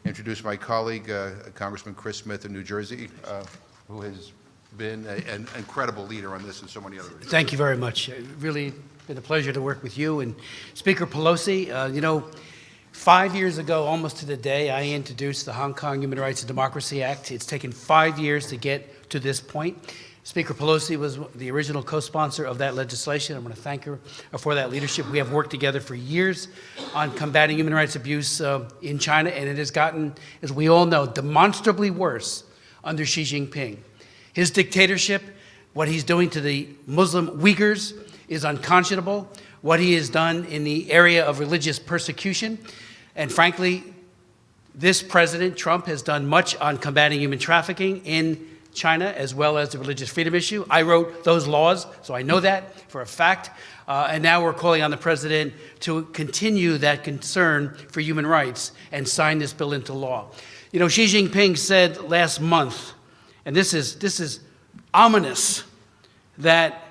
introduce my colleague, Congressman Chris Smith in New Jersey, who has been an incredible leader on this and so many other issues. Thank you very much. Really been a pleasure to work with you. And Speaker Pelosi, you know, 5 years ago, almost to the day, I introduced the Hong Kong Human Rights and Democracy Act. It's taken 5 years to get to this point. Speaker Pelosi was the original co-sponsor of that legislation. I want to thank her for that leadership. We have worked together for years on combating human rights abuse in China, and it has gotten, as we all know, demonstrably worse under Xi Jinping. His dictatorship, what he's doing to the Muslim Uyghurs is unconscionable. What he has done in the area of religious persecution, and frankly, this President, Trump, has done much on combating human trafficking in China, as well as the religious freedom issue. I wrote those laws, so I know that for a fact. And now we're calling on the President to continue that concern for human rights and sign this bill into law. You know, Xi Jinping said last month, and this is ominous, that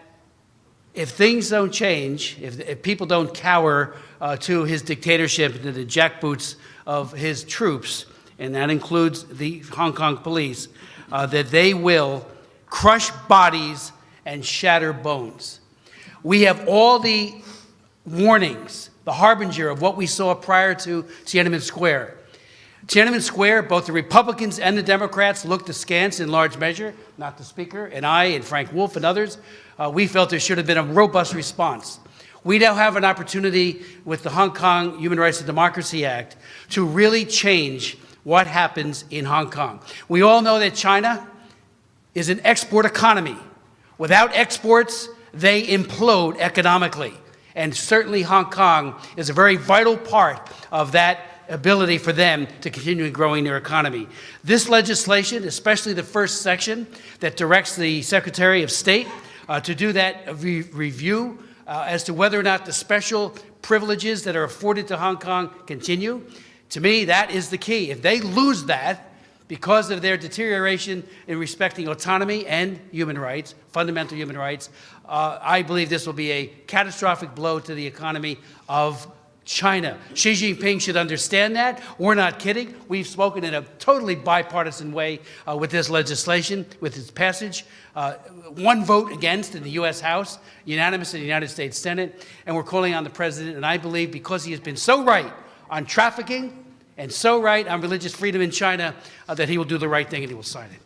if things don't change, if people don't cower to his dictatorship and to the jackboots of his troops, and that includes the Hong Kong police, that they will crush bodies and shatter bones. We have all the warnings, the harbinger of what we saw prior to Tiananmen Square. Tiananmen Square, both the Republicans and the Democrats looked askance in large measure, not the Speaker, and I and Frank Wolf and others. We felt there should have been a robust response. We now have an opportunity with the Hong Kong Human Rights and Democracy Act to really change what happens in Hong Kong. We all know that China is an export economy. Without exports, they implode economically. And certainly Hong Kong is a very vital part of that ability for them to continue growing their economy. This legislation, especially the first section that directs the Secretary of State to do that review as to whether or not the special privileges that are afforded to Hong Kong continue, to me, that is the key. If they lose that because of their deterioration in respecting autonomy and human rights, fundamental human rights, I believe this will be a catastrophic blow to the economy of China. Xi Jinping should understand that. We're not kidding. We've spoken in a totally bipartisan way with this legislation, with its passage. One vote against in the U.S. House, unanimous in the United States Senate, and we're calling on the President, and I believe because he has been so right on trafficking and so right on religious freedom in China, that he will do the right thing and he will sign it.